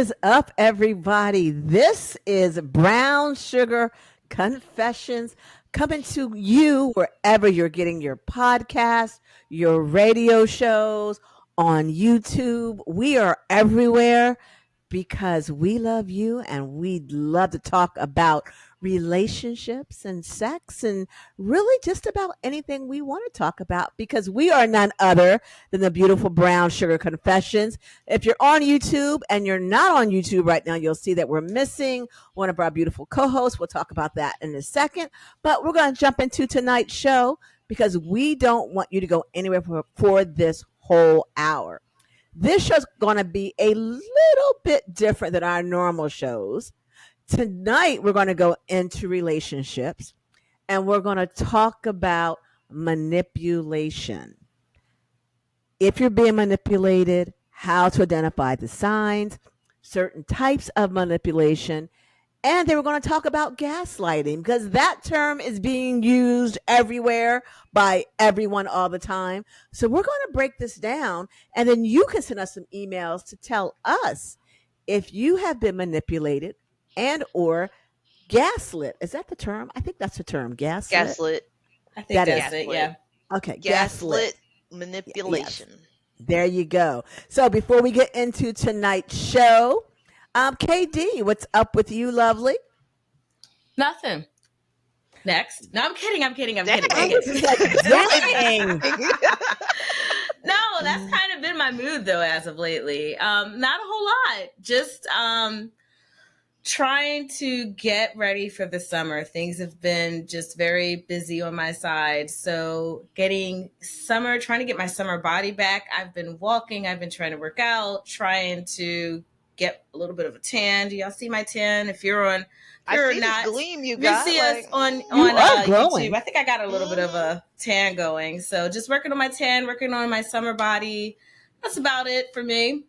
is up, everybody? This is Brown Sugar Confessions coming to you wherever you're getting your podcasts, your radio shows, on YouTube. We are everywhere because we love you and we'd love to talk about relationships and sex and really just about anything we want to talk about because we are none other than the beautiful Brown Sugar Confessions. If you're on YouTube and you're not on YouTube right now, you'll see that we're missing one of our beautiful co-hosts. We'll talk about that in a second, but we're going to jump into tonight's show because we don't want you to go anywhere for this whole hour. This show's going to be a little bit different than our normal shows. Tonight, we're going to go into relationships and we're going to talk about manipulation. If you're being manipulated, how to identify the signs, certain types of manipulation, and they were going to talk about gaslighting because that term is being used everywhere by everyone all the time. So we're going to break this down and then you can send us some emails to tell us if you have been manipulated and or gaslit. Is that the term? I think that's the term, gaslit. Gaslit. I think that's it, yeah. Okay, Gaslit manipulation. Yes. There you go. So before we get into tonight's show, KD, what's up with you, lovely? Nothing. Next. No, I'm kidding. Dang. No, that's kind of been my mood though as of lately. Not a whole lot. Just trying to get ready for the summer. Things have been just very busy on my side. So trying to get my summer body back. I've been walking, I've been trying to work out, trying to get a little bit of a tan. Do y'all see my tan? If you're on, I see this gleam you got. See us on YouTube. I think I got a little bit of a tan going. So just working on my tan, working on my summer body. That's about it for me.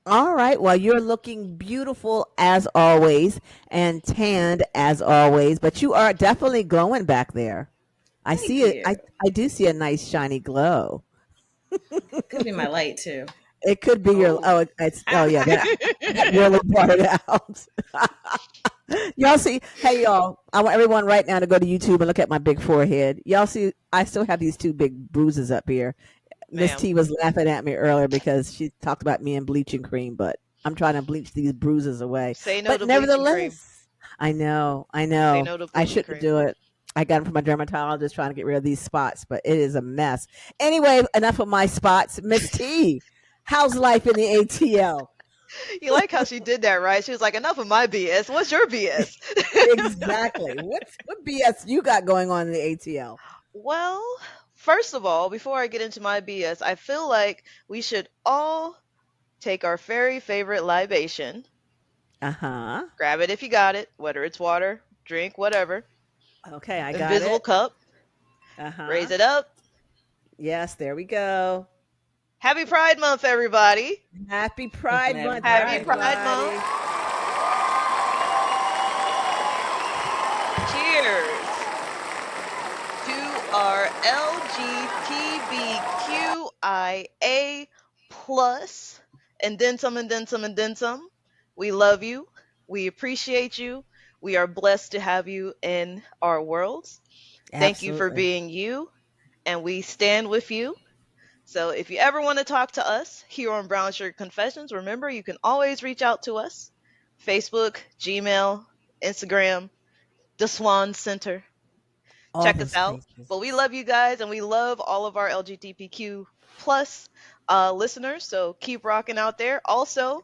All right. Well, you're looking beautiful as always and tanned as always, but you are definitely glowing back there. I see it. I do see a nice shiny glow. Could be my light too. It could be your yeah, that really brought it out. Y'all see, hey y'all, I want everyone right now to go to YouTube and look at my big forehead. Y'all see, I still have these two big bruises up here. Miss T was laughing at me earlier because she talked about me and bleaching cream, but I'm trying to bleach these bruises away. Say no but to nevertheless, bleaching cream. I know. Say no to I bleaching shouldn't cream. do it. I got them from my dermatologist trying to get rid of these spots, but it is a mess. Anyway, enough of my spots. Miss T, how's life in the ATL? You like how she did that, right? She was like, enough of my BS. What's your BS? Exactly. What BS you got going on in the ATL? Well, first of all, before I get into my BS, I feel like we should all take our very favorite libation. Uh-huh. Grab it if you got it, whether it's water, drink, whatever. Okay, I got Invisible it. cup. Uh-huh. Raise it up. Yes, there we go. Happy Pride Month, everybody. Happy Pride Month. Happy Pride Month. Cheers to our LGBTQIA plus and then some and then some and then some. We love you. We appreciate you. We are blessed to have you in our worlds. Thank you for being you, and we stand with you. So if you ever want to talk to us here on Brown Sugar Confessions, remember you can always reach out to us. Facebook, Gmail, Instagram, the Swan Center. Check us out. But we love you guys, and we love all of our LGBTQ plus listeners. So keep rocking out there. Also,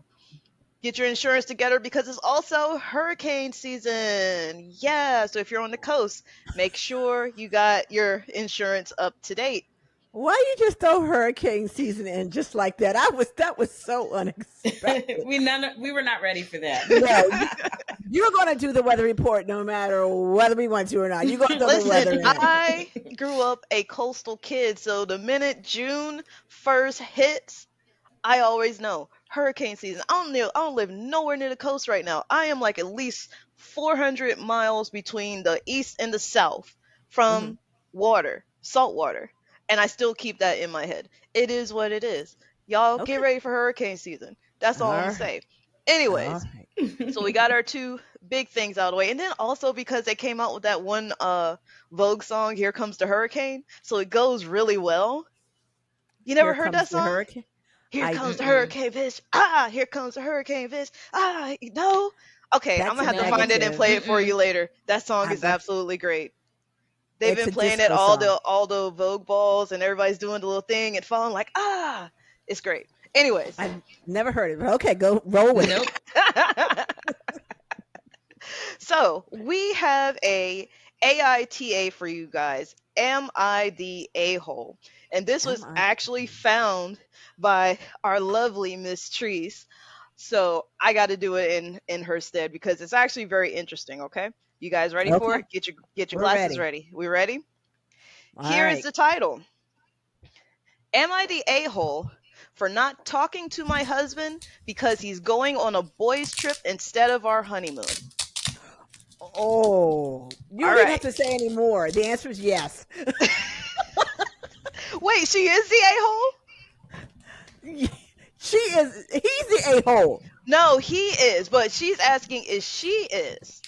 get your insurance together because it's also hurricane season. Yeah, so if you're on the coast, make sure you got your insurance up to date. Why you just throw hurricane season in just like that? That was so unexpected. we were not ready for that. No, you're going to do the weather report no matter whether we want to or not. You're going to do the weather. Listen, I grew up a coastal kid, so the minute June 1st hits, I always know hurricane season. I don't live nowhere near the coast right now. I am like at least 400 miles between the east and the south from water, salt water. And I still keep that in my head. It is what it is. Y'all get ready for hurricane season. That's all I'm gonna All say. right. All Anyways, right. so we got our two big things out of the way, and then also because they came out with that one Vogue song, "Here Comes the Hurricane," so it goes really well. You never Here heard comes that the song? hurricane. Here I comes the Mm-mm. hurricane, bitch. Ah, here comes the hurricane, bitch. Ah, no. Okay, I'm That's gonna a have to find it and negative. play it for you Mm-mm. later. That song I'm is not. absolutely great. They've It's been a playing it disco song. all the Vogue balls, and everybody's doing the little thing and falling like ah. It's great. Anyways, I've never heard it. But okay, go roll with it. Nope. so we have a AITA for you guys. Am I the a hole? And this Am was I? actually found by our lovely Miss Treese. So I got to do it in her stead because it's actually very interesting. Okay, you guys ready for Okay, it? Get your we're glasses ready. ready. We ready? All Here is right. the title. Am I the a hole for not talking to my husband because he's going on a boys' trip instead of our honeymoon? Oh, you All don't even have right. to say any more. The answer is yes. Wait, she is the a hole? She is. He's the a hole. No, he is, but she's asking if she is.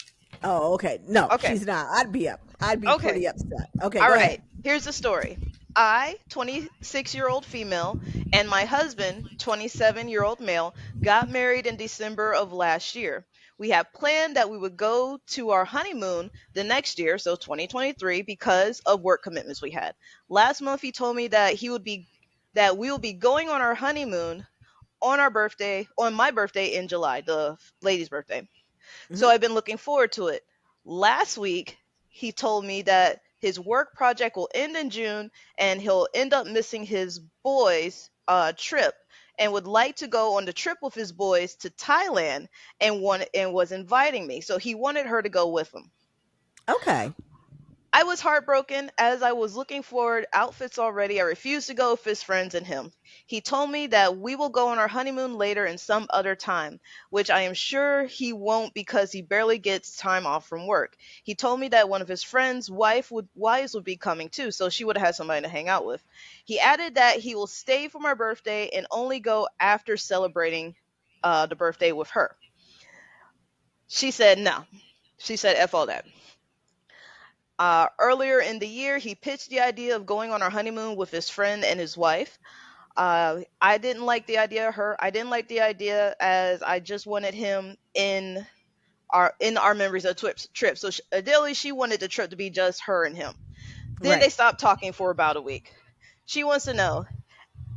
Oh, okay. No, Okay. she's not. I'd be up. I'd be Okay. pretty upset. Okay, All go right. ahead. Here's the story. I, 26-year-old female, and my husband, 27-year-old male, got married in December of last year. We had planned that we would go to our honeymoon the next year, so 2023, because of work commitments we had. Last month he told me that we will be going on our honeymoon on my birthday in July, the lady's birthday. So Hmm. I've been looking forward to it. Last week, he told me that his work project will end in June and he'll end up missing his boys' trip and would like to go on the trip with his boys to Thailand and was inviting me. So he wanted her to go with him. Okay. I was heartbroken as I was looking for outfits already. I refused to go with his friends and him. He told me that we will go on our honeymoon later in some other time, which I am sure he won't because he barely gets time off from work. He told me that one of his friends' wives would be coming too, so she would have had somebody to hang out with. He added that he will stay for my birthday and only go after celebrating the birthday with her. She said no. She said F all that. Earlier in the year, he pitched the idea of going on our honeymoon with his friend and his wife. I didn't like the idea of her. I didn't like the idea as I just wanted him in our memories of trip. So ideally, she wanted the trip to be just her and him. Then they Right. stopped talking for about a week. She wants to know,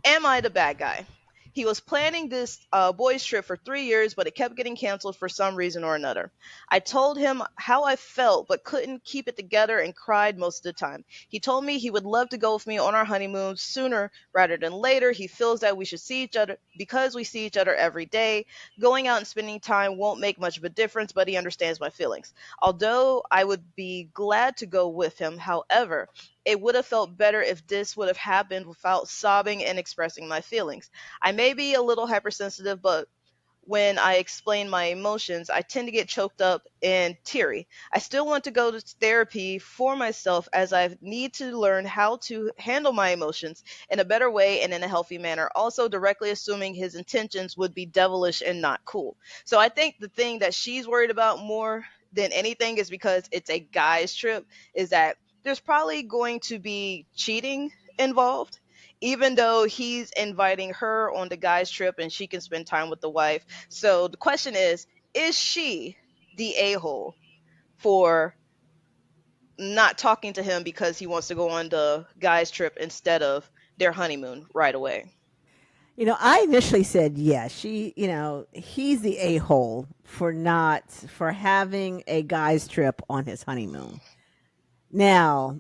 am I the bad guy? He was planning this boys' trip for 3 years, but it kept getting canceled for some reason or another. I told him how I felt, but couldn't keep it together and cried most of the time. He told me he would love to go with me on our honeymoon sooner rather than later. He feels that we should see each other because we see each other every day. Going out and spending time won't make much of a difference, but he understands my feelings. Although I would be glad to go with him, however, it would have felt better if this would have happened without sobbing and expressing my feelings. I may be a little hypersensitive, but when I explain my emotions, I tend to get choked up and teary. I still want to go to therapy for myself as I need to learn how to handle my emotions in a better way and in a healthy manner. Also, directly assuming his intentions would be devilish and not cool. So I think the thing that she's worried about more than anything is because it's a guy's trip, is that there's probably going to be cheating involved even though he's inviting her on the guy's trip and she can spend time with the wife. So the question is she the a hole for not talking to him because he wants to go on the guy's trip instead of their honeymoon right away? I initially said yes. He's the a hole for having a guy's trip on his honeymoon. Now,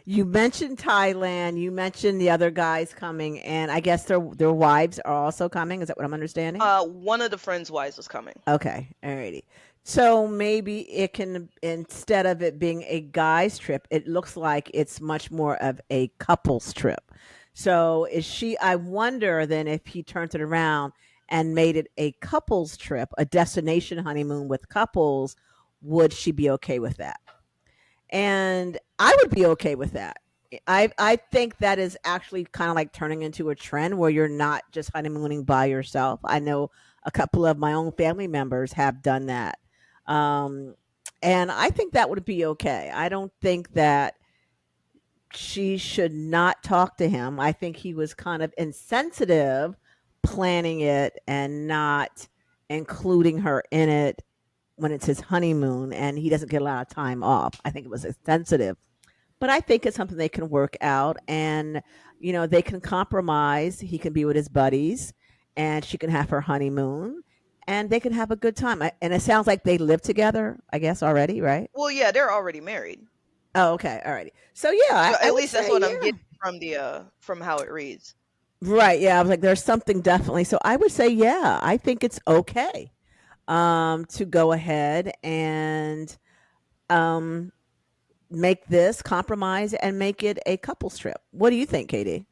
you mentioned Thailand. You mentioned the other guys coming, and I guess their wives are also coming. Is that what I'm understanding? One of the friends' wives was coming. Okay, alrighty. So maybe it can, instead of it being a guy's trip, it looks like it's much more of a couple's trip. So is she? I wonder then if he turned it around and made it a couple's trip, a destination honeymoon with couples, would she be okay with that? And I would be okay with that. I think that is actually kind of like turning into a trend where you're not just honeymooning by yourself. I know a couple of my own family members have done that. Um, and I think that would be okay. I don't think that she should not talk to him. I think he was kind of insensitive planning it and not including her in it when it's his honeymoon and he doesn't get a lot of time off. I think it was insensitive, but I think it's something they can work out and, they can compromise. He can be with his buddies and she can have her honeymoon and they can have a good time. And it sounds like they live together, I guess, already, right? Well, yeah, they're already married. Oh, okay. All righty. So, yeah, So I at would least that's say, what I'm getting yeah. from the from how it reads. Right. Yeah. I was like, there's something definitely. So I would say, yeah, I think it's okay to go ahead and um, make this compromise and make it a couples trip. What do you think, Katie?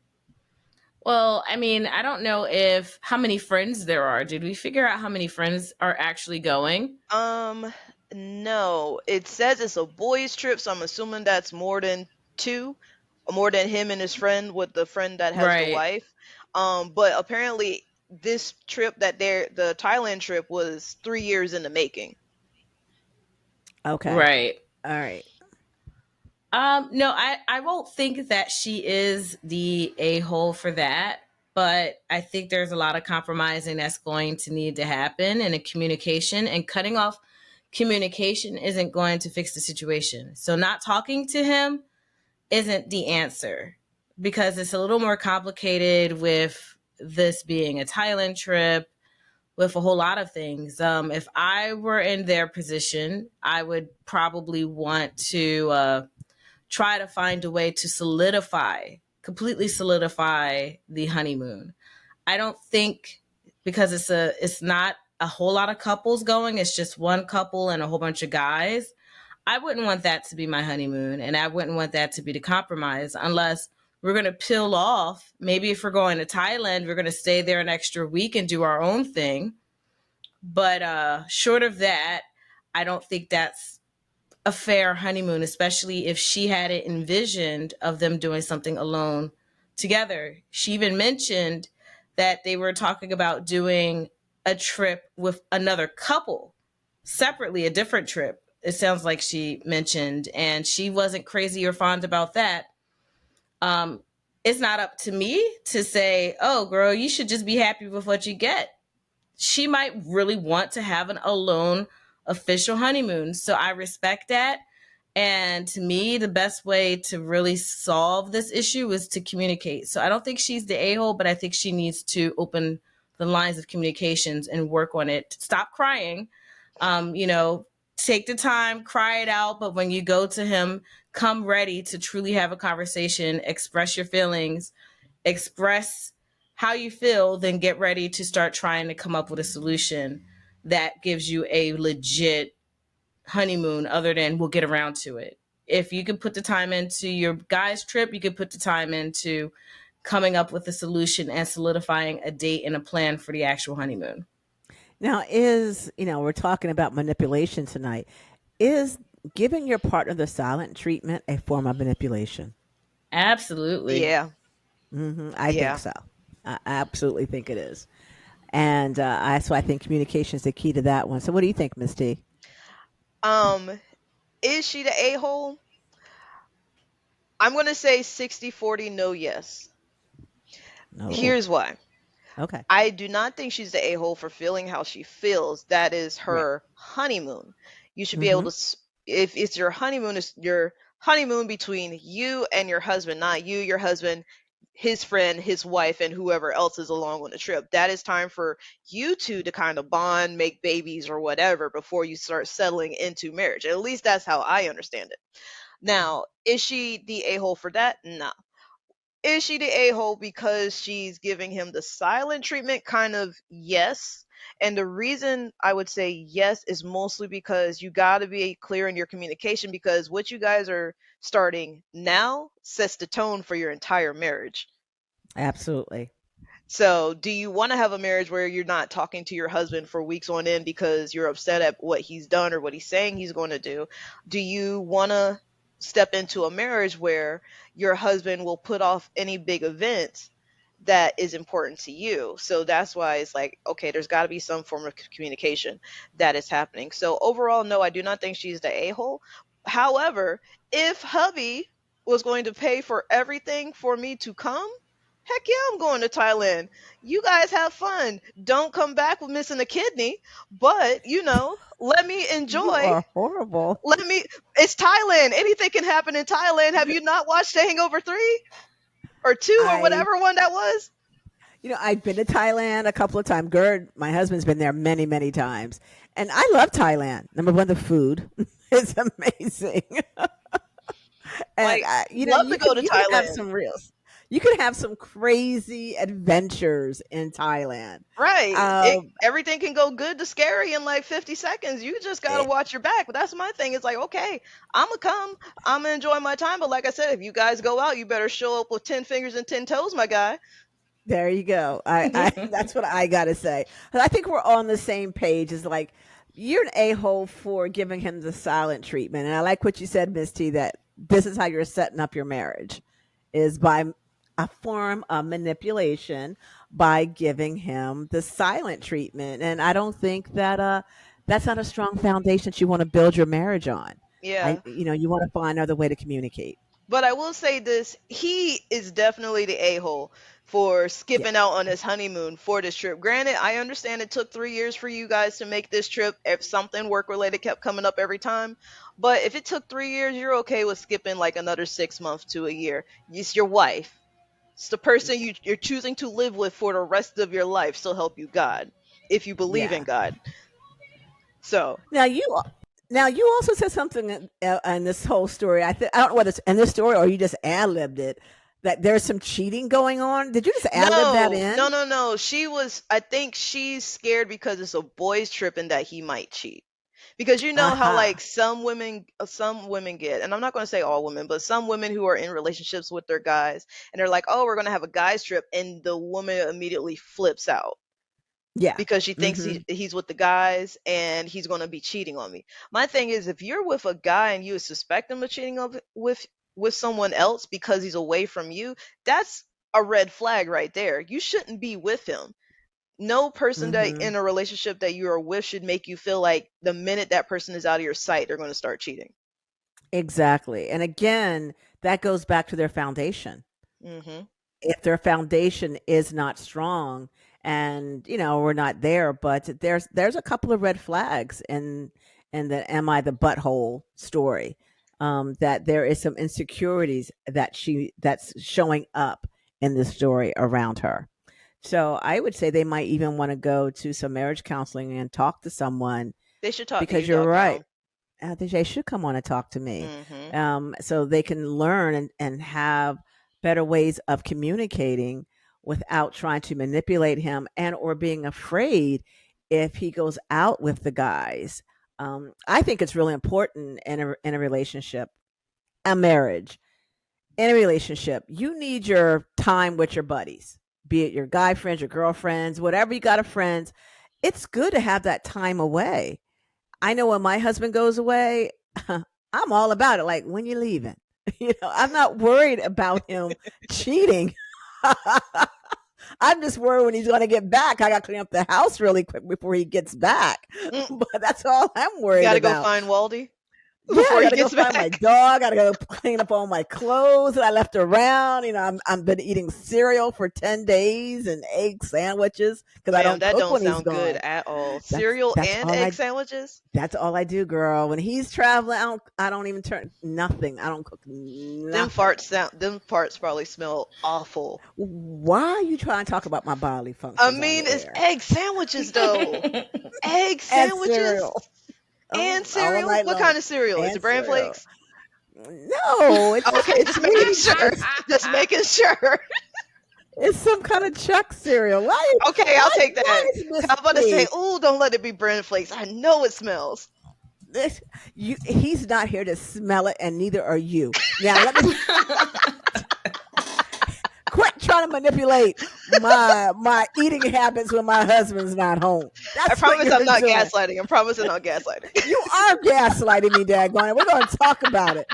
Well, I mean, I don't know if how many friends there are. Did we figure out how many friends are actually going? Um, no, it says it's a boys' trip, so I'm assuming that's more than two, more than him and his friend with the friend that has the Right. wife. But apparently this trip the Thailand trip was 3 years in the making. Okay. Right. All right. No, I won't think that she is the a-hole for that, but I think there's a lot of compromising that's going to need to happen in a communication, and cutting off communication isn't going to fix the situation. So not talking to him isn't the answer, because it's a little more complicated with this being a Thailand trip, with a whole lot of things. If I were in their position, I would probably want to try to find a way to completely solidify the honeymoon. I don't think, because it's not a whole lot of couples going, it's just one couple and a whole bunch of guys. I wouldn't want that to be my honeymoon, and I wouldn't want that to be the compromise, unless we're going to peel off. Maybe if we're going to Thailand, we're going to stay there an extra week and do our own thing. But short of that, I don't think that's a fair honeymoon, especially if she had it envisioned of them doing something alone together. She even mentioned that they were talking about doing a trip with another couple separately, a different trip. It sounds like she mentioned, and she wasn't crazy or fond about that. Um, it's not up to me to say, oh, girl, you should just be happy with what you get. She might really want to have an alone official honeymoon. So I respect that. And to me, the best way to really solve this issue is to communicate. So I don't think she's the a-hole, but I think she needs to open the lines of communications and work on it. Stop crying. You know, take the time, cry it out. But when you go to him, come ready to truly have a conversation, express your feelings, express how you feel, then get ready to start trying to come up with a solution that gives you a legit honeymoon, other than we'll get around to it. If you can put the time into your guys' trip, you can put the time into coming up with a solution and solidifying a date and a plan for the actual honeymoon. Now, we're talking about manipulation tonight. Is giving your partner the silent treatment a form of manipulation? Absolutely. Yeah, I think yeah. so. I absolutely think it is. And so I think communication is the key to that one. So what do you think, Miss T? Um, is she the a-hole? I'm gonna say 60-40 no yes. No. Here's why. Okay. I do not think she's the a-hole for feeling how she feels. That is Right. her honeymoon. You should be able Mm-hmm. to, if it's your honeymoon, it's your honeymoon between you and your husband, not you, your husband, his friend, his wife, and whoever else is along on the trip. That is time for you two to kind of bond, make babies or whatever before you start settling into marriage. At least that's how I understand it. Now, is she the a-hole for that? No. Is she the a-hole because she's giving him the silent treatment? Kind of yes. And the reason I would say yes is mostly because you got to be clear in your communication, because what you guys are starting now sets the tone for your entire marriage. Absolutely. So, do you want to have a marriage where you're not talking to your husband for weeks on end because you're upset at what he's done or what he's saying he's going to do? Do you want to step into a marriage where your husband will put off any big events that is important to you. So that's why it's like, okay, there's got to be some form of communication that is happening. So overall, no, I do not think she's the a-hole. However, if hubby was going to pay for everything for me to come, heck yeah, I'm going to Thailand. You guys have fun. Don't come back with missing a kidney, but let me You enjoy. are horrible. Let me. It's Thailand. Anything can happen in Thailand. Have you not watched The Hangover 3 or 2 or I whatever one that was? I've been to Thailand a couple of times. Gerd, my husband's been there many, many times. And I love Thailand. Number one, the food is amazing. And Like, love to go to you can have Thailand. some you can have some crazy adventures in Thailand. Right. Um, Everything can go good to scary in like 50 seconds. You just got to eh, watch your back. But that's my thing. It's like, okay, I'm going to come. I'm going to enjoy my time. But like I said, if you guys go out, you better show up with 10 fingers and 10 toes, my guy. there you go. I that's what I gotta say. And I think we're on the same page. Is like you're an a-hole for giving him the silent treatment. And I like what you said, Miss T, that this is how you're setting up your marriage is by a form of manipulation by giving him the silent treatment. And I don't think that that's not a strong foundation that you want to build your marriage on. Yeah. You want to find another way to communicate. But I will say this, he is definitely the a-hole for Yeah. skipping out on his honeymoon for this trip. Granted, I understand it took 3 years for you guys to make this trip if something work related kept coming up every time. But if it took 3 years, you're okay with skipping like another 6 months to a year. It's your wife. It's the person you're choosing to live with for the rest of your life. So help you God, if you believe in Yeah. God. So Now you also said something in this whole story. I don't know whether it's in this story or you just ad libbed it. That there's some cheating going on. Did you just ad lib that no, no, in? no, no. She was. I think she's scared because it's a boys' trip and that he might cheat. Because you know how like Aha. some women get, and I'm not going to say all women, but some women who are in relationships with their guys, and they're like, oh, we're going to have a guys' trip, and the woman immediately flips out Yeah. because she thinks Hmm. he's with the guys and he's going to be cheating on me. My thing is, if you're with a guy and you suspect him of cheating with someone else because he's away from you, that's a red flag right there. You shouldn't be with him. No person that Hmm. in a relationship that you are with should make you feel like the minute that person is out of your sight, they're going to start cheating. Exactly. And again, that goes back to their foundation. Hmm. If their foundation is not strong and we're not there, but there's a couple of red flags in the am I the butthole story, that there is some insecurities that's showing up in this story around her. So I would say they might even want to go to some marriage counseling and talk to someone, They should talk to because you, you're dog right. pound. I think they should come on and talk to me, Hmm. so they can learn and have better ways of communicating without trying to manipulate him and or being afraid if he goes out with the guys. I think it's really important in a relationship, a marriage, in a relationship. You need your time with your buddies, be it your guy friends, your girlfriends, whatever you got of friends. It's good to have that time away. I know when my husband goes away, I'm all about it. Like, when you leaving? I'm not worried about him cheating. I'm just worried when he's going to get back. I got to clean up the house really quick before he gets back. Mm, But that's all I'm you worried got to go about. find Waldy Yeah, I before he gotta go gets find my back. dog. I gotta go clean up all my clothes that I left around. I'm been eating cereal for 10 days and egg sandwiches because I Ma'am, don't that cook don't when he's sound good gone. at all. That's Cereal that's and all egg I sandwiches? that's all I do, girl. When he's traveling, I don't even turn nothing. I don't cook nothing. Them farts probably smell awful. Why are you trying to talk about my bodily I functions on mean, the it's air egg sandwiches though. Egg and sandwiches cereal? and All cereal? night What long kind of cereal? Is it and bran cereal. flakes? No, Okay, it's just making sure. Wheaties. Just making sure. It's some kind of Chuck cereal. Okay, I'll take Why that. is 'Cause Miss I'm about to say, T ooh, don't let it be bran flakes. I know it smells. this he's not here to smell it, and neither are you. Now let me quit trying to manipulate my eating habits when my husband's not home. I That's what promise I'm you're not doing. gaslighting. I'm promising I'm not gaslighting. You are gaslighting me, daggone it. We're gonna talk about it.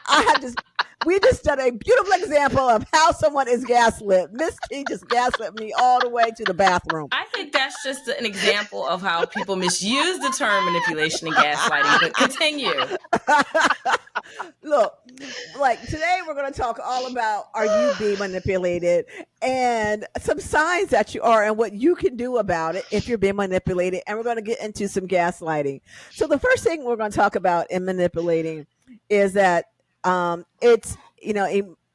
I have just we just done a beautiful example of how someone is gaslit. Miss T just gaslit me all the way to the bathroom. I think that's just an example of how people misuse the term manipulation and gaslighting, but continue. Look, like today we're going to talk all about are you being manipulated and some signs that you are and what you can do about it if you're being manipulated. And we're going to get into some gaslighting. So the first thing we're going to talk about in manipulating is that it's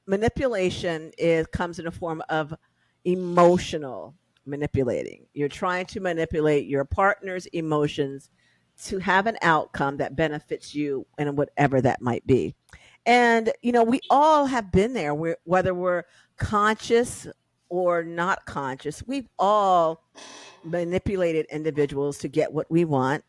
manipulation is comes in the form of emotional manipulating. You're trying to manipulate your partner's emotions to have an outcome that benefits you and whatever that might be. And we all have been there, whether we're conscious or not conscious. We've all manipulated individuals to get what we want.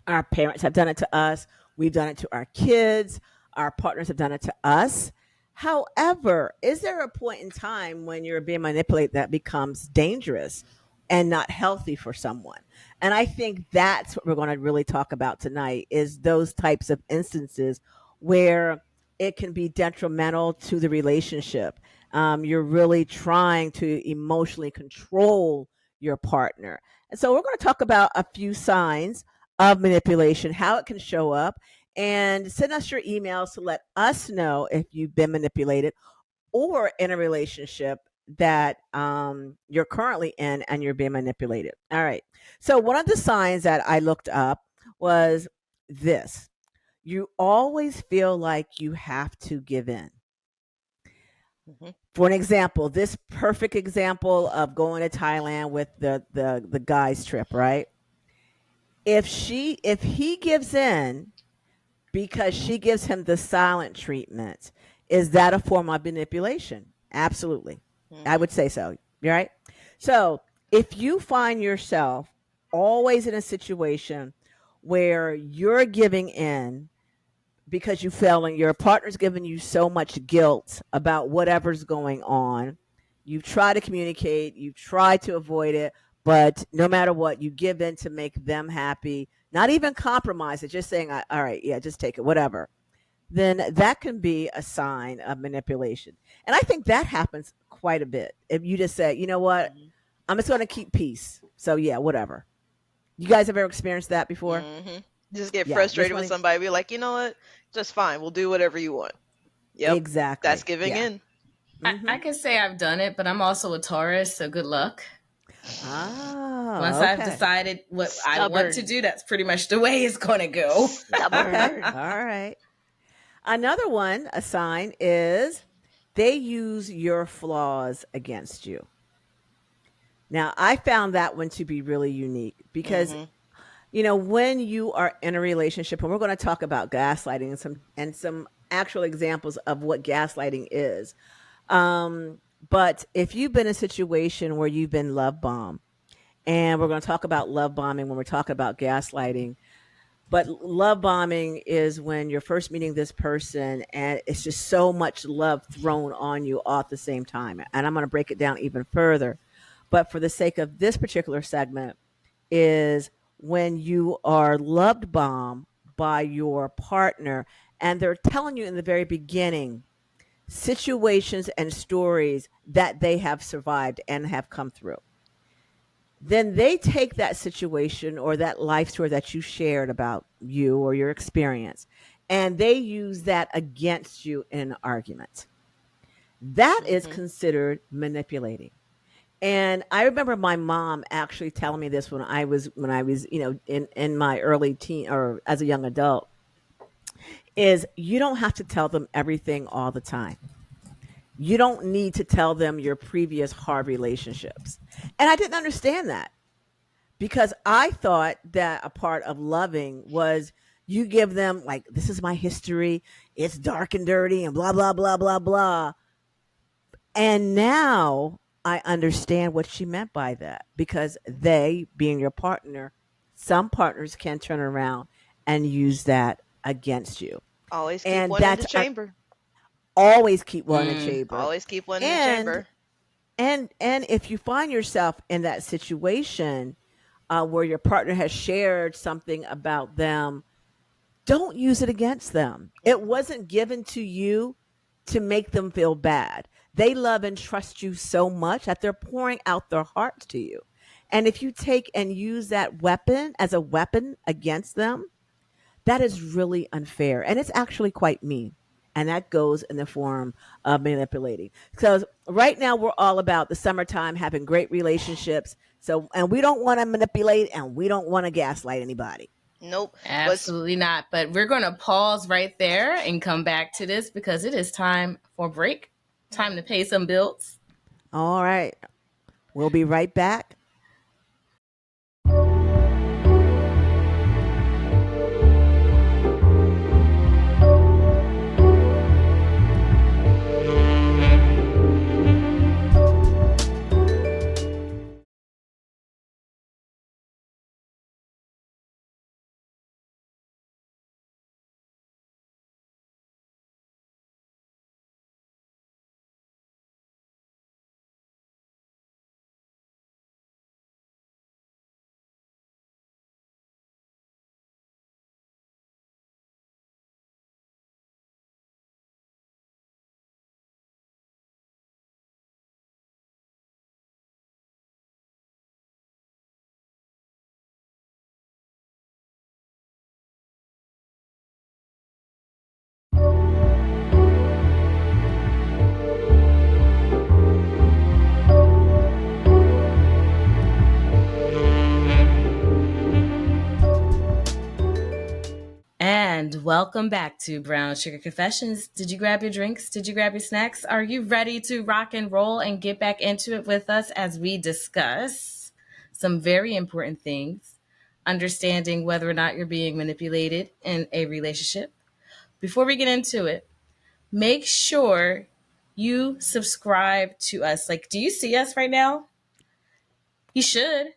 Our parents have done it to us. We've done it to our kids. Our partners have done it to us. However, is there a point in time when you're being manipulated that becomes dangerous and not healthy for someone? And I think that's what we're going to really talk about tonight is those types of instances where it can be detrimental to the relationship. You're really trying to emotionally control your partner. And so we're going to talk about a few signs of manipulation, how it can show up, and send us your emails to let us know if you've been manipulated or in a relationship that you're currently in and you're being manipulated. All right. So one of the signs that I looked up was this. You always feel like you have to give in. Mhm. For an example, this perfect example of going to Thailand with the guys trip, right? If he gives in because she gives him the silent treatment, is that a form of manipulation? Absolutely. I Mhm. would say so. You're right. So if you find yourself always in a situation where you're giving in because you feel and your partner's giving you so much guilt about whatever's going on, you try to communicate, you try to avoid it, but no matter what, you give in to make them happy, not even compromise it, just saying, all right, yeah, just take it, whatever. Then that can be a sign of manipulation. And I think that happens quite a bit. If you just say, you know what, Mhm. I'm just going to keep peace. So, yeah, whatever. You guys have ever experienced that before? Mhm. Just get Yeah, just frustrated with want to. somebody, be like, you know what? Just fine. We'll do whatever you want. Yep. That's Exactly. giving Yeah. in. I Hmm. can say I've done it, but I'm also a Taurus, so good luck. Once Ah, I've okay. decided what I want to Stubborn. do, that's pretty much the way it's going to go. Okay. Stubborn. All right. Another one, a sign is they use your flaws against you. Now, I found that one to be really unique because Mhm. when you are in a relationship, and we're going to talk about gaslighting and some actual examples of what gaslighting is. But if you've been in a situation where you've been love bombed, and we're going to talk about love bombing when we're talking about gaslighting. But love bombing is when you're first meeting this person and it's just so much love thrown on you all at the same time. And I'm going to break it down even further. But for the sake of this particular segment, is when you are loved bombed by your partner and they're telling you in the very beginning situations and stories that they have survived and have come through. Then they take that situation or that life story that you shared about you or your experience, and they use that against you in an argument. That is Mhm. considered manipulating. And I remember my mom actually telling me this when I was in my early teen or as a young adult is you don't have to tell them everything all the time. You don't need to tell them your previous hard relationships. And I didn't understand that because I thought that a part of loving was you give them like this is my history, it's dark and dirty and blah blah blah blah blah. And now I understand what she meant by that because they, being your partner, some partners can turn around and use that against you. Always keep And one in the that's chamber. always keep one in the Mm. chamber. Always keep one in the And chamber. and if you find yourself in that situation where your partner has shared something about them don't use it against them. It Mhm. wasn't given to you to make them feel bad. They love and trust you so much that they're pouring out their hearts to you. And if you take and use that weapon as a weapon against them, that is really unfair. And it's actually quite mean. And that goes in the form of manipulating. Because right now we're all about the summertime having great relationships. So, and we don't want to manipulate and we don't want to gaslight anybody. Nope. But Absolutely not. But we're going to pause right there and come back to this because it is time for a break. Time to pay some bills. All right. We'll be right back. And welcome back to Brown Sugar Confessions. Did you grab your drinks? Did you grab your snacks? Are you ready to rock and roll and get back into it with us as we discuss some very important things, understanding whether or not you're being manipulated in a relationship? Before we get into it, make sure you subscribe to us. Like, do you see us right now? You should.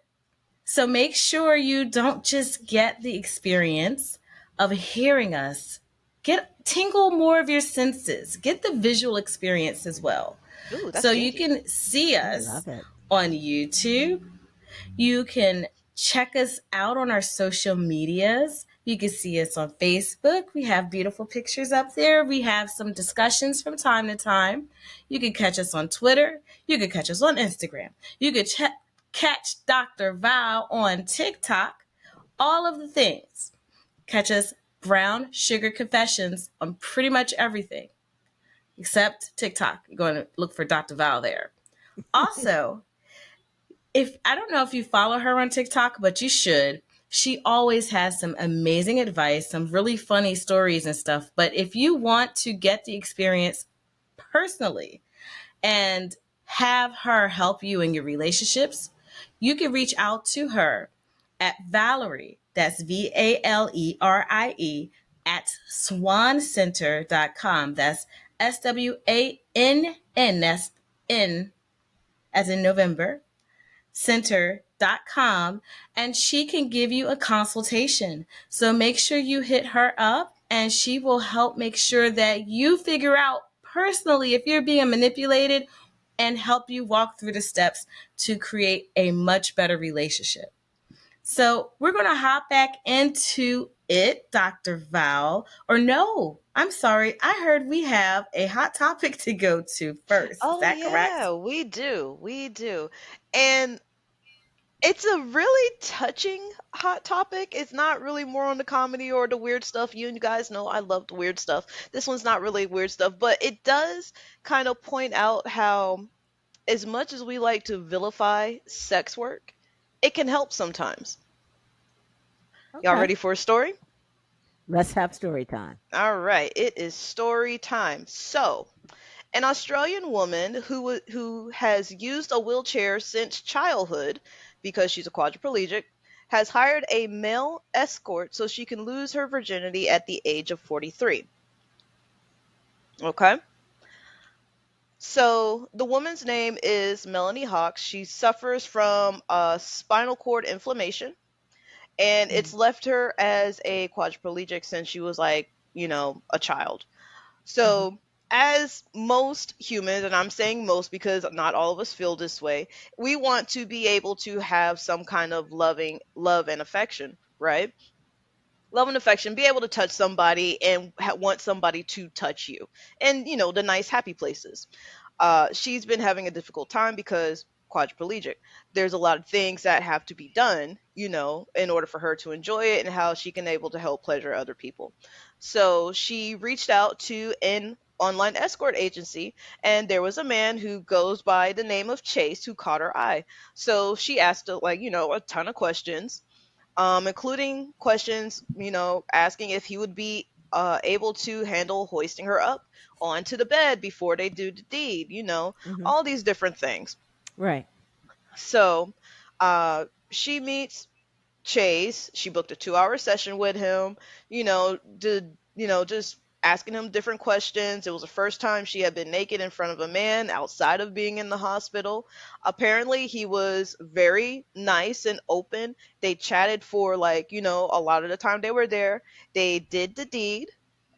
So make sure you don't just get the experience of hearing us. Get tingle more of your senses. Get the visual experience as well. ooh, that's So you kinky. can see I us love it. on YouTube. You can check us out on our social medias. You can see us on Facebook. We have beautiful pictures up there. We have some discussions from time to time. You can catch us on Twitter. You can catch us on Instagram. You can catch Dr. Val on TikTok. All of the things. Catch us Brown Sugar Confessions on pretty much everything except TikTok. You're going to look for Dr. Val there. Also, if I don't know if you follow her on TikTok, but you should. She always has some amazing advice, some really funny stories and stuff. But if you want to get the experience personally and have her help you in your relationships, you can reach out to her at Valerie, that's Valerie, at swancenter.com. That's SWANN, that's N as in November, center.com, and she can give you a consultation. So make sure you hit her up and she will help make sure that you figure out personally if you're being manipulated and help you walk through the steps to create a much better relationship. So we're going to hop back into it, Dr. Val. Or no, I'm sorry. I heard we have a hot topic to go to first. Is Oh that correct? yeah, we do. We do. And it's a really touching hot topic. It's not really more on the comedy or the weird stuff. You guys know I love the weird stuff. This one's not really weird stuff, but it does kind of point out how, as much as we like to vilify sex work, it can help sometimes. Y'all Okay. ready for a story? Let's have story time. All right, it is story time. So, an Australian woman who has used a wheelchair since childhood because she's a quadriplegic has hired a male escort so she can lose her virginity at the age of 43. Okay? So, the woman's name is Melanie Hawks. She suffers from a spinal cord inflammation, and it's left her as a quadriplegic since she was like, a child. Mm-hmm. So, as most humans, and I'm saying most because not all of us feel this way, we want to be able to have some kind of loving love and affection, right? Love and affection, be able to touch somebody and want somebody to touch you, and the nice happy places. She's been having a difficult time because quadriplegic. There's a lot of things that have to be done, in order for her to enjoy it and how she can able to help pleasure other people. So she reached out to an online escort agency, and there was a man who goes by the name of Chase who caught her eye. So she asked like, a ton of questions, including questions, asking if he would be able to handle hoisting her up onto the bed before they do the deed, Hmm. all these different things. Right. So she meets Chase. She booked a 2-hour session with him, just asking him different questions. It was the first time she had been naked in front of a man outside of being in the hospital. Apparently, he was very nice and open. They chatted for, like, a lot of the time they were there. They did the deed,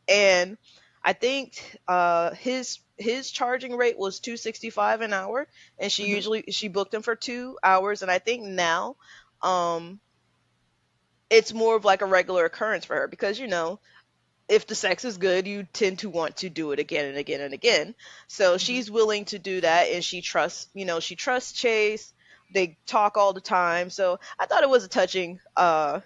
and I think his charging rate was 265 an hour, and Hmm. she booked him for 2 hours, and I think now um it's more of like a regular occurrence for her because if the sex is good, you tend to want to do it again and again and again. So Hmm. she's willing to do that, and she trusts Chase. They talk all the time. So I thought it was a touching That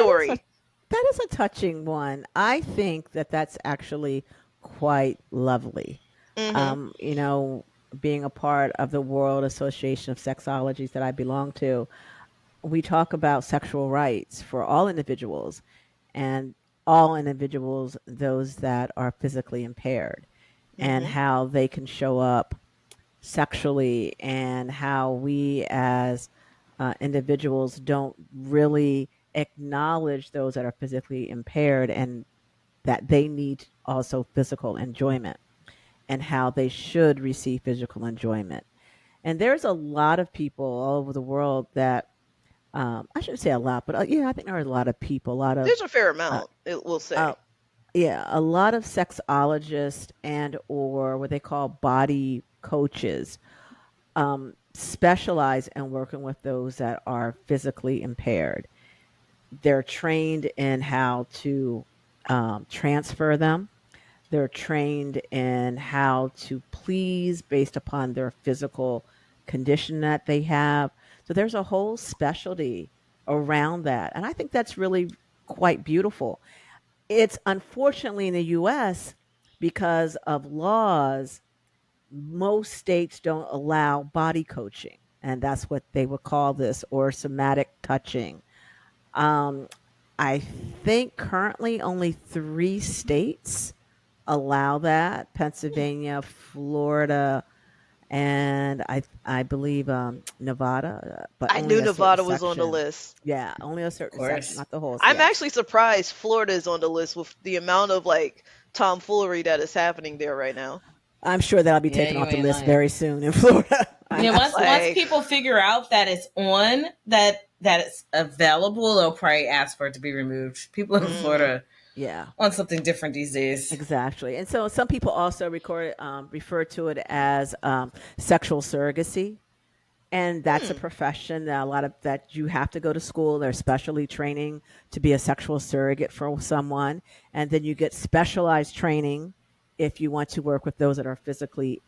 is a story. that is a touching one. I think that that's actually quite lovely. Mhm. You know, being a part of the World Association of Sexologies that I belong to, we talk about sexual rights for all individuals, and all individuals, those that are physically impaired, and Mhm. how they can show up sexually, and how we as individuals don't really acknowledge those that are physically impaired, and that they need also physical enjoyment, and how they should receive physical enjoyment. And there's a lot of people all over the world that, I shouldn't say a lot, but yeah, I think there are a lot of people, a lot of There's a fair uh, amount, it will uh, say. yeah, a lot of sexologists and or what they call body coaches, specialize in working with those that are physically impaired. They're trained in how to transfer them. They're trained in how to please based upon their physical condition that they have. So there's a whole specialty around that. And I think that's really quite beautiful. It's unfortunately in the US, because of laws, most states don't allow body coaching. And that's what they would call this, or somatic touching. Um, I think currently only 3 states allow that: Hmm. Pennsylvania, Florida, and I believe Nevada, but I only knew a certain Nevada was on the section. list. Yeah, only a Of certain section, course. not the whole. I'm Yeah, actually surprised Florida is on the list with the amount of like tomfoolery that is happening there right now. I'm sure that'll be Yeah, taken you off the ain't list lying. very soon in Florida. Yeah, I'm once Like, people figure out that it's on, that it's available, they'll probably ask for it to be removed. People in mm, Florida Yeah, want something different these days. exactly. And so some people also refer to it as sexual surrogacy, and that's a hmm, profession that a lot of that you have to go to school. There's specially training to be a sexual surrogate for someone, and then you get specialized training if you want to work with those that are physically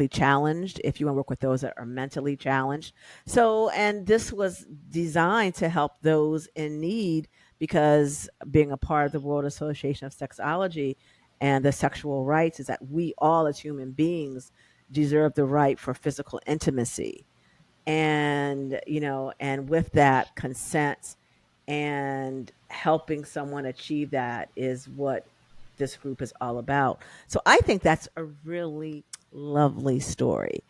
challenged, if you want to work with those that are mentally challenged. So, and this was designed to help those in need, because being a part of the World Association of Sexology and the sexual rights is that we all as human beings deserve the right for physical intimacy. And, and with that, consent and helping someone achieve that is what this group is all about. So I think that's a really lovely story.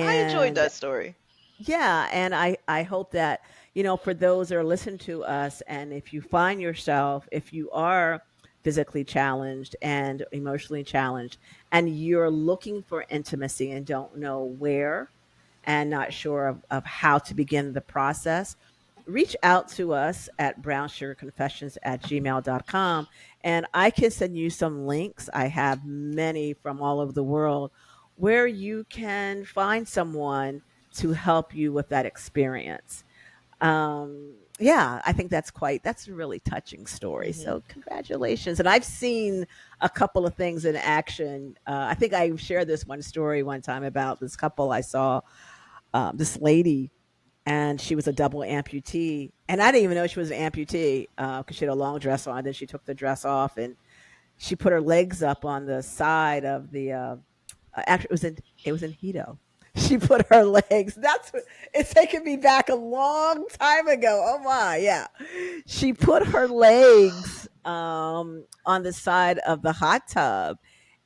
I enjoyed And that story. yeah, and I hope that, for those that are listening to us, and if you find yourself, if you are physically challenged and emotionally challenged, and you're looking for intimacy and don't know where, and not sure of how to begin the process, reach out to us at brownsugarconfessions@gmail.com, and I can send you some links. I have many from all over the world where you can find someone to help you with that experience. yeah, I think that's a really touching story. Hmm. So congratulations. And I've seen a couple of things in action. I think I shared this one story one time about this couple I saw, this lady, and she was a double amputee. And I didn't even know she was an amputee because she had a long dress on. Then she took the dress off and she put her legs up on the side of the actually it was in Hito. She put her legs. That's what it's taken me back a long time ago. Oh my, yeah. She put her legs on the side of the hot tub,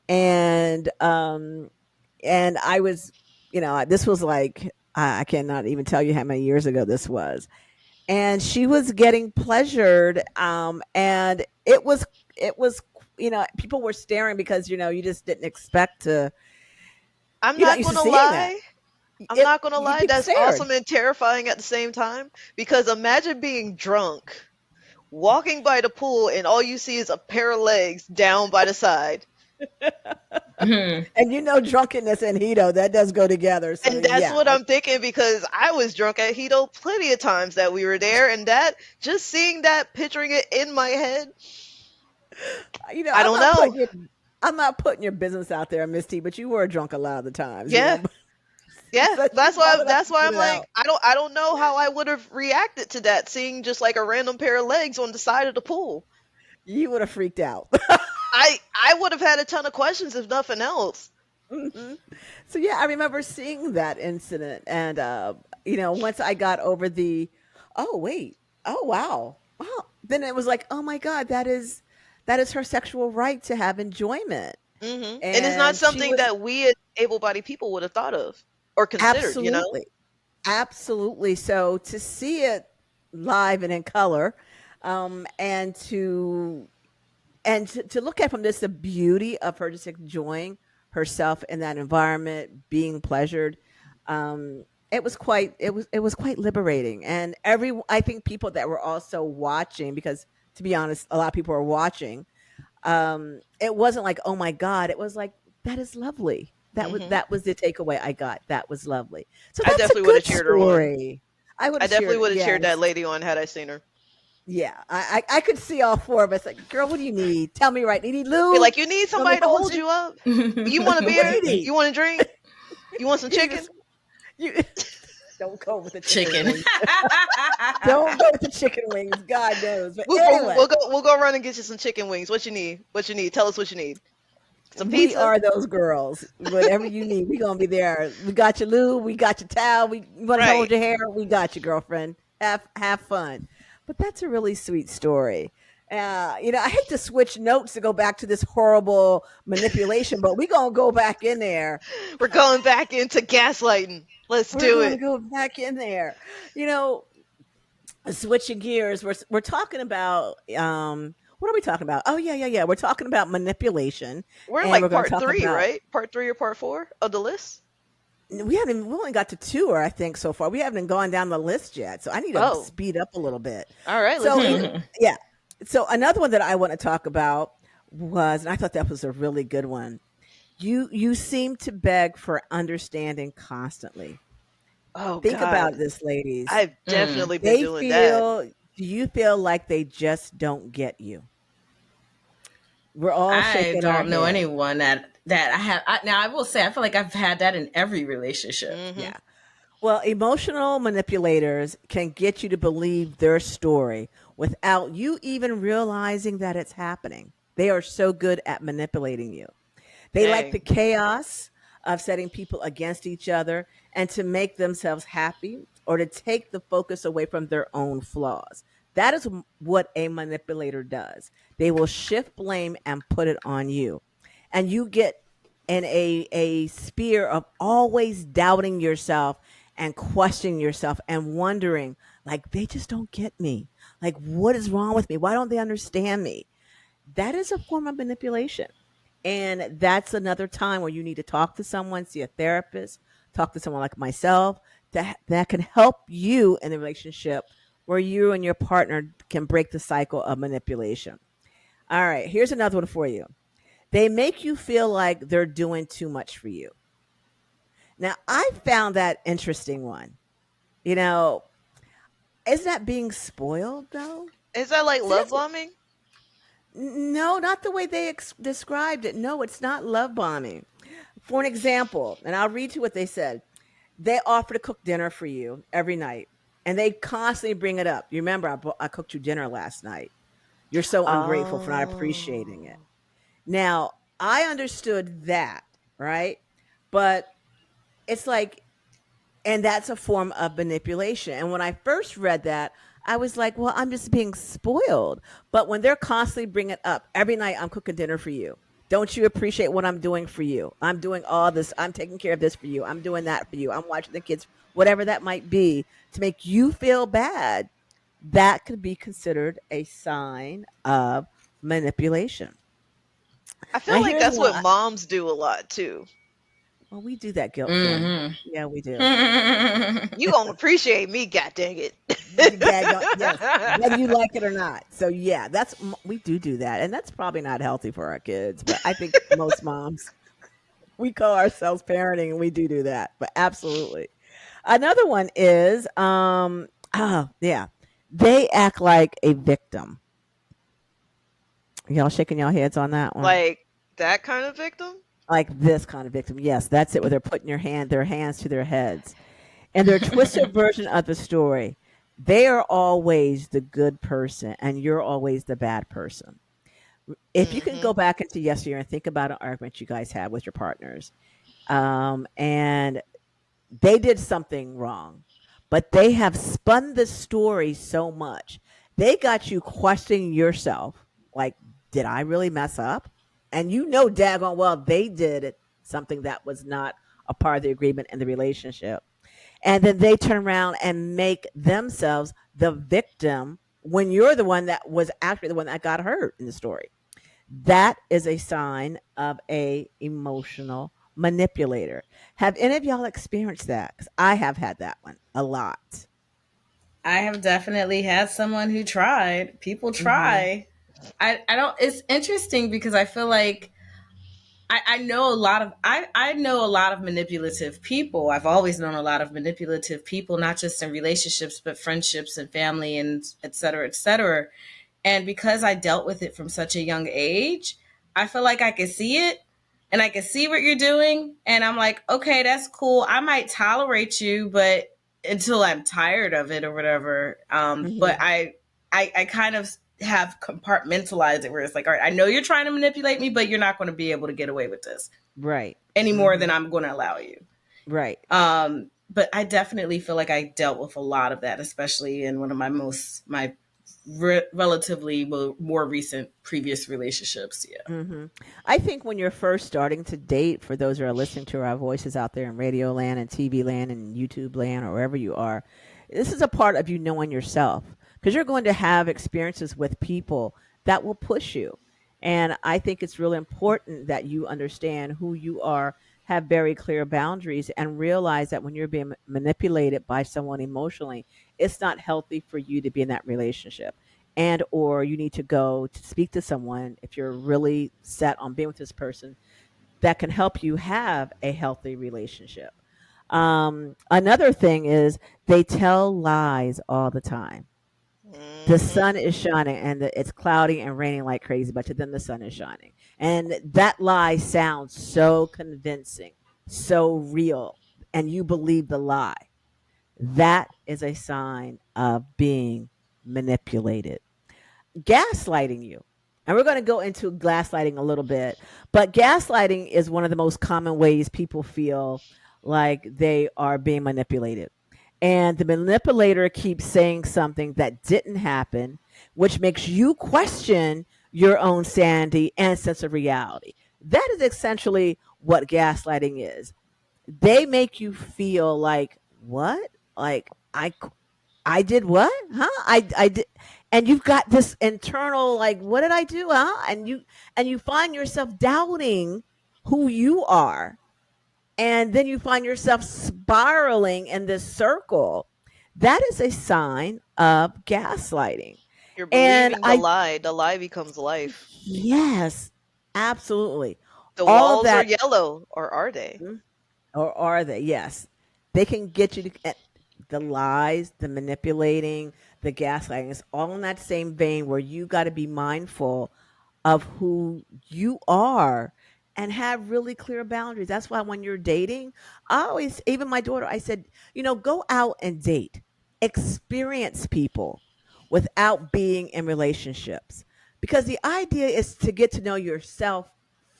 and I was, this was like I cannot even tell you how many years ago this was, and she was getting pleasured, and it was people were staring because you just didn't expect to I'm you're not not used to gonna seeing that. lie. I'm It not gonna lie. People That's stared. awesome and terrifying at the same time. Because imagine being drunk, walking by the pool, and all you see is a pair of legs down by the side. Mhm. And drunkenness and Hito, that does go together. So And that's yeah. what I'm thinking because I was drunk at Hito plenty of times that we were there, and that just seeing that, picturing it in my head, You know, I I'm don't not know. putting your I'm not putting your business out there, Miss T, but you were drunk a lot of the times, Yeah, yeah. so you That's why. bold enough That's to why put I'm it like, out. I don't know how I would have reacted to that, seeing just like a random pair of legs on the side of the pool. You would have freaked out. I would have had a ton of questions if nothing else. Mhm. So yeah, I remember seeing that incident, and once I got over oh wait, oh wow, wow, then it was like, oh my god, that is her sexual right to have enjoyment, And it's not and she something was that we as able-bodied people would have thought of or considered. You know. absolutely, absolutely. So to see it live and in color, and to look at from this the beauty of her just enjoying herself in that environment, being pleasured, it was quite liberating. And I think people that were also watching, because to be honest, a lot of people are watching. It wasn't like, oh my god, it was like, that is lovely. that was Hmm. that was the takeaway I got. That was lovely. So I that's a definitely would have good cheered her on. story. I would I have definitely shared. would have cheered that Yes. lady on had I seen her. Yeah, I could see all four of us like, girl, what do you need? Tell me right. You need Be lube? like, you need You want me somebody to to hold hold you? you up. You want a What do beer? you need? You want a drink? You want some You need chicken? this. You don't go with the chicken Chicken. wings. Don't go with the chicken wings. God knows. But We'll anyway, go run and get you some chicken wings. What you need? What you need? Tell us what you need. Some we pizza? are those girls. Whatever you need, we gonna be there. We got your lube. We got your towel. We you want to hold Right. your hair? We got you, girlfriend. Have fun. But that's a really sweet story. I hate to switch notes to go back to this horrible manipulation, but we gonna go back in there. We're going back into gaslighting. Let's We're do gonna it. go back in there. You know, Switching gears, we're talking about what are we talking about? Oh yeah, yeah, yeah. We're talking about manipulation, We're in and like we're going to part talk three, about right? Part three or part four of the list? we only got to tour, I think, so far. We haven't gone down the list yet, so I need to Oh, speed up a little bit. all right. Let's So do here, it. yeah. So another one that I want to talk about was, and I thought that was a really good one. You seem to beg for understanding constantly. Oh Think about God, this, ladies. I've definitely been They doing that. feel. Do you feel like they just don't get you? We're all I shaking our don't know head. anyone that I have. Now I will say I feel like I've had that in every relationship. Hmm. Yeah. Well, emotional manipulators can get you to believe their story without you even realizing that it's happening. They are so good at manipulating you. They like the Dang. chaos of setting people against each other and to make themselves happy or to take the focus away from their own flaws. That is what a manipulator does. They will shift blame and put it on you. And you get in a sphere of always doubting yourself and questioning yourself and wondering, like, they just don't get me. Like, what is wrong with me? Why don't they understand me? That is a form of manipulation. And that's another time where you need to talk to someone, see a therapist, talk to someone like myself that can help you in the relationship where you and your partner can break the cycle of manipulation. All right, here's another one for you. They make you feel like they're doing too much for you. Now, I found that interesting one. You know, Is that being spoiled though? Is that like See, love that's bombing? no, not the way they described it. No, it's not love bombing. For an example, and I'll read you what they said. They offer to cook dinner for you every night, and they constantly bring it up. You remember, I cooked you dinner last night. You're so ungrateful for not appreciating it. Oh. Now, I understood that, right? But it's like, and that's a form of manipulation. And when I first read that, I was like, well, I'm just being spoiled. But when they're constantly bringing it up, every night I'm cooking dinner for you. Don't you appreciate what I'm doing for you? I'm doing all this. I'm taking care of this for you. I'm doing that for you. I'm watching the kids, whatever that might be, to make you feel bad. That could be considered a sign of manipulation. I feel Now, like here's that's one. what moms do a lot too. Well, we do that guilt thing. Mm-hmm. Yeah, we do. You gonna appreciate me, god dang it. Daggone, yes, whether you like it or not. So yeah, we do that, and that's probably not healthy for our kids. But I think most moms, we call ourselves parenting, and we do that. But absolutely, another one is oh yeah, they act like a victim. Y'all shaking your heads on that one, Like that kind of victim? like this kind of victim. Yes, that's it. Where they're putting their hands to their heads. And their twisted version of the story, they are always the good person and you're always the bad person. If you can Mhm. go back into yesteryear and think about an argument you guys had with your partners, and they did something wrong, but they have spun the story so much, they got you questioning yourself, like, did I really mess up? And you know daggone well they did something that was not a part of the agreement in the relationship, and then they turn around and make themselves the victim when you're the one that was actually the one that got hurt in the story. That is a sign of a emotional manipulator. Have any of y'all experienced that? Because I have had that one a lot. I have definitely had someone who tried. People Hmm. try. I don't. It's interesting because I feel like I know a lot of I know a lot of manipulative people. I've always known a lot of manipulative people, not just in relationships, but friendships and family and et cetera, et cetera. And because I dealt with it from such a young age, I feel like I can see it and I can see what you're doing. And I'm like, okay, that's cool. I might tolerate you, but until I'm tired of it or whatever. But Hmm. I kind of have compartmentalized it where it's like, all right, I know you're trying to manipulate me, but you're not going to be able to get away with this Right. any more Hmm. than I'm going to allow you. Right. But I definitely feel like I dealt with a lot of that, especially in one of my relatively more recent previous relationships. Yeah. Hmm. I think when you're first starting to date, for those who are listening to our voices out there in radio land and TV land and YouTube land or wherever you are, this is a part of you knowing yourself because you're going to have experiences with people that will push you. And I think it's really important that you understand who you are, have very clear boundaries, and realize that when you're being manipulated by someone emotionally, it's not healthy for you to be in that relationship, and or you need to go to speak to someone if you're really set on being with this person that can help you have a healthy relationship. Another thing is they tell lies all the time. The Mhm. sun is shining and it's cloudy and raining like crazy, but then the sun is shining, and that lie sounds so convincing, so real, and you believe the lie. That is a sign of being manipulated. Gaslighting you. And we're going to go into gaslighting a little bit, but gaslighting is one of the most common ways people feel like they are being manipulated. And the manipulator keeps saying something that didn't happen, which makes you question your own sanity and sense of reality. That is essentially what gaslighting is. They make you feel like, what? Like, I did what? Huh? I did, and you've got this internal like, what did I do? Huh? And you find yourself doubting who you are, and then you find yourself spiraling in this circle. That is a sign of gaslighting. You're And believing I the lie becomes life. yes, absolutely. The All of walls are that, yellow, or are they? or are they? Yes. They can get you to the lies, the manipulating, the gaslighting. It's all in that same vein where you got to be mindful of who you are and have really clear boundaries. That's why when you're dating, I always, even my daughter, I said, go out and date, experience people without being in relationships. Because the idea is to get to know yourself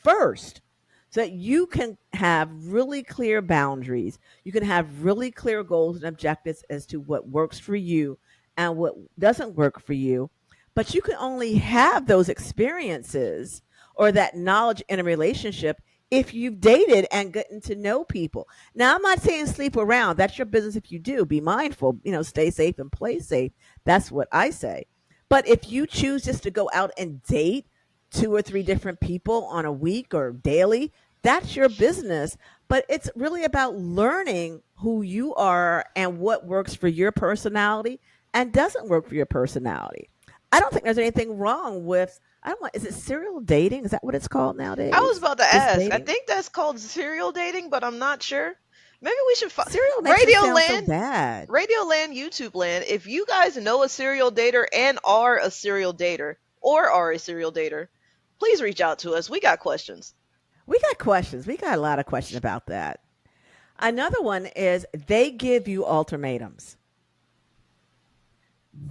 first so that you can have really clear boundaries. You can have really clear goals and objectives as to what works for you and what doesn't work for you. But you can only have those experiences or that knowledge in a relationship if you've dated and gotten to know people. Now, I'm not saying sleep around. That's your business if you do. Be mindful, stay safe and play safe. That's what I say. But if you choose just to go out and date two or three different people on a week or daily, that's your business. But it's really about learning who you are and what works for your personality and doesn't work for your personality. I don't think there's anything wrong with, I don't want, is it serial dating? Is that what it's called I was nowadays? about to Just ask. I dating? think that's called serial dating, but I'm not sure. Maybe we should Serial makes it Radio sound so Land, bad. Radio Land, YouTube Land. If you guys know a serial dater and are a serial dater or are a serial dater, please reach out to us. We got questions. We got questions. We got a lot of questions about that. Another one is they give you ultimatums.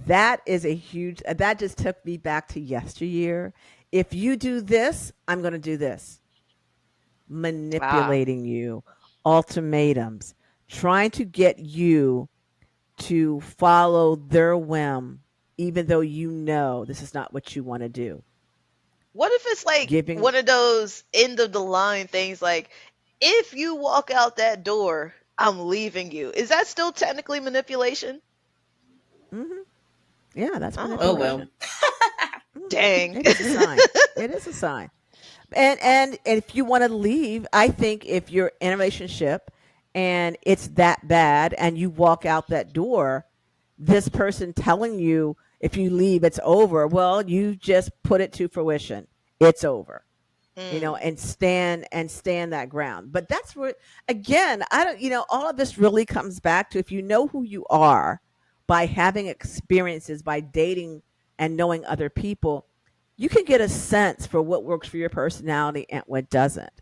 That is a huge, that just took me back to yesteryear. If you do this, I'm going to do this. Ah, Manipulating you, ultimatums, trying to get you to follow their whim, even though you know this is not what you want to do. what if it's like Giving, one of those end of the line things like, if you walk out that door, I'm leaving you. Is that still technically manipulation? hmm yeah, that's Oh, Oh okay. well. manipulation. Mhm. Dang. It is a sign. It is a sign. And if you want to leave, I think if you're in a relationship and it's that bad and you walk out that door, this person telling you if you leave it's over, well, you just put it to fruition. It's over. Mm. And stand that ground. But that's where, again, I don't, all of this really comes back to if you know who you are by having experiences, by dating and knowing other people, you can get a sense for what works for your personality and what doesn't.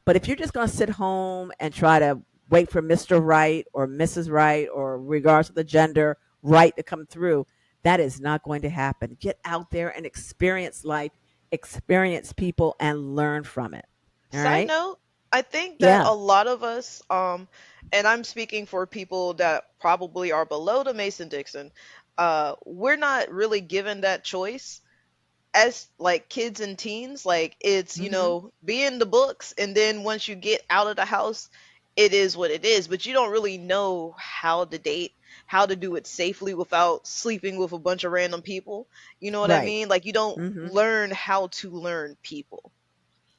But if you're just going to sit home and try to wait for Mr. Right or Mrs. Right or regardless of the gender right to come through, that is not going to happen. Get out there and experience life, experience people, and learn from it. All Side right? note, I think that Yeah. a lot of us, and I'm speaking for people that probably are below the Mason Dixon, we're not really given that choice as like kids and teens. Like it's, Mhm. be in the books, and then once you get out of the house, it is what it is. But you don't really know how to date, how to do it safely without sleeping with a bunch of random people. You know what I Right. mean? Like you don't Mhm. learn how to learn people.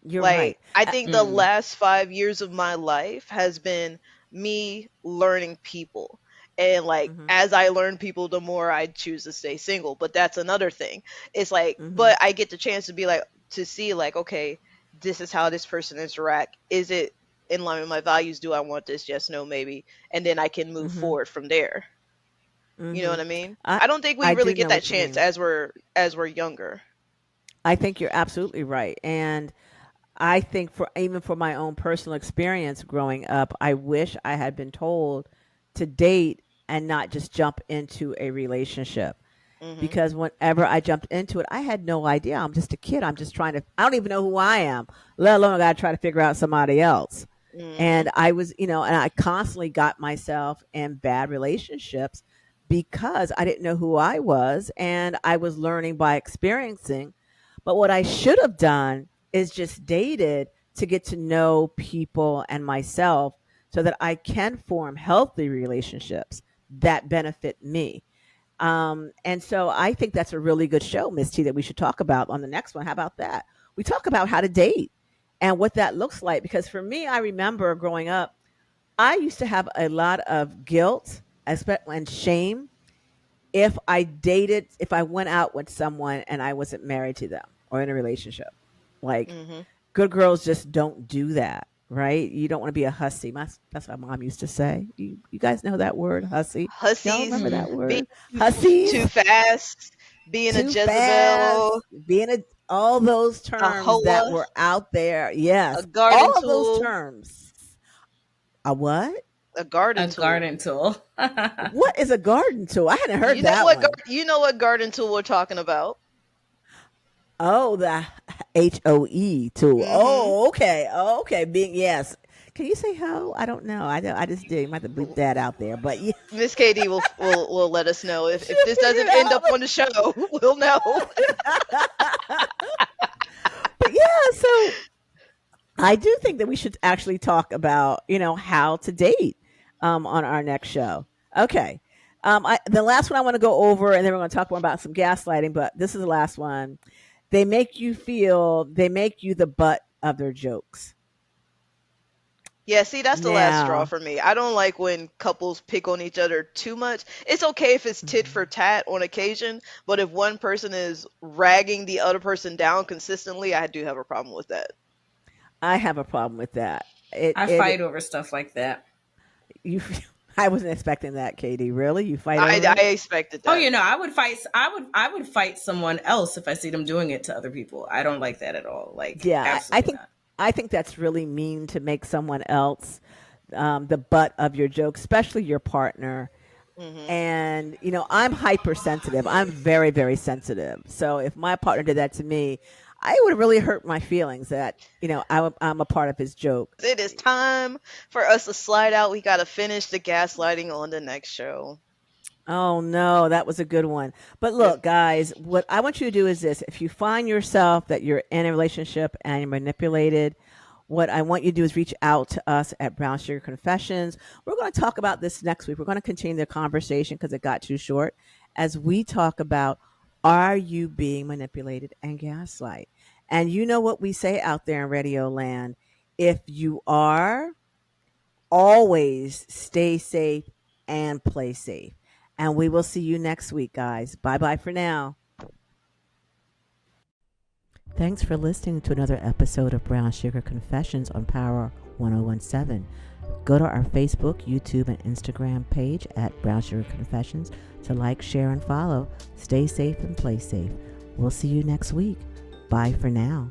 You're right. Like, I Uh, think the Mm. last 5 years of my life has been me learning people. And like, mhm. as I learn people, the more I choose to stay single. But that's another thing. It's like, Mhm. but I get the chance to be like, to see, like, okay, this is how this person interact. Is it in line with my values? Do I want this? Yes, no, maybe. And then I can move Mhm. forward from there. You know what Mhm. I mean? I I don't think we I really do get know that what you chance mean. as we're younger. I think you're absolutely right. And I think for even for my own personal experience growing up, I wish I had been told to date and not just jump into a relationship. Mhm. Because whenever I jumped into it, I had no idea. I'm just a kid. I'm just trying to, I don't even know who I am, let alone I got to try to figure out somebody else. Mhm. And I was, and I constantly got myself in bad relationships because I didn't know who I was and I was learning by experiencing. But what I should have done is just dated to get to know people and myself so that I can form healthy relationships that benefit me. And so I think that's a really good show, Miss T, that we should talk about on the next one. How about that? We talk about how to date and what that looks like. Because for me, I remember growing up, I used to have a lot of guilt and shame if I went out with someone and I wasn't married to them or in a relationship. Like Mhm. good girls just don't do that, right? You don't want to be a hussy. That's what my mom used to say. You guys know that word, hussy? Y'all Hussies, remember that Mm-hmm. being word? too Hussies, fast, being a too fast, Jezebel, being all those a terms that hoa, were out there. a Yes, garden all of those tool, terms. A what? a garden A tool. garden tool. What is a garden tool? I hadn't heard that one. You know what garden tool we're talking about. Oh, the HOE tool. Mm-hmm. Oh, okay. Okay. Being, yes. Can you say ho? I don't know. I just did. You might have to bleep that out there. But yeah, Miss KD will let us know if she'll this figure doesn't it end out. up on the show. We'll know. But yeah, so I do think that we should actually talk about, how to date on our next show. Okay. The last one I want to go over, and then we're going to talk more about some gaslighting, but this is the last one. They make you the butt of their jokes. Yeah, see, that's the last straw Now, for me. I don't like when couples pick on each other too much. It's okay if it's tit for tat on occasion, but if one person is ragging the other person down consistently, I do have a problem with that. I have a problem with that. I fight over stuff like that. You, I wasn't expecting that, Katie. Really? You fight over I it? expected Oh, that. I would fight. I would fight someone else if I see them doing it to other people. I don't like that at all. Like, Yeah, absolutely not. I think that's really mean to make someone else the butt of your joke, especially your partner. Hmm. And I'm hypersensitive. I'm very, very sensitive. So if my partner did that to me, I would really hurt my feelings that I'm a part of his joke. It is time for us to slide out. We got to finish the gaslighting on the next show. Oh no, that was a good one. But If look, guys, what I want you to do is this. If you find yourself that you're in a relationship and you're manipulated, what I want you to do is reach out to us at Brown Sugar Confessions. We're going to talk about this next week. We're going to continue the conversation because it got too short as we talk about, are you being manipulated and gaslight? And you know what we say out there in radio land. If you are, always stay safe and play safe. And we will see you next week, guys. Bye bye for now. Thanks for listening to another episode of Brown Sugar Confessions on Power 1017. Go to our Facebook, YouTube, and Instagram page at Brown Sugar Confessions to like, share, and follow. Stay safe and play safe. We'll see you next week. Bye for now.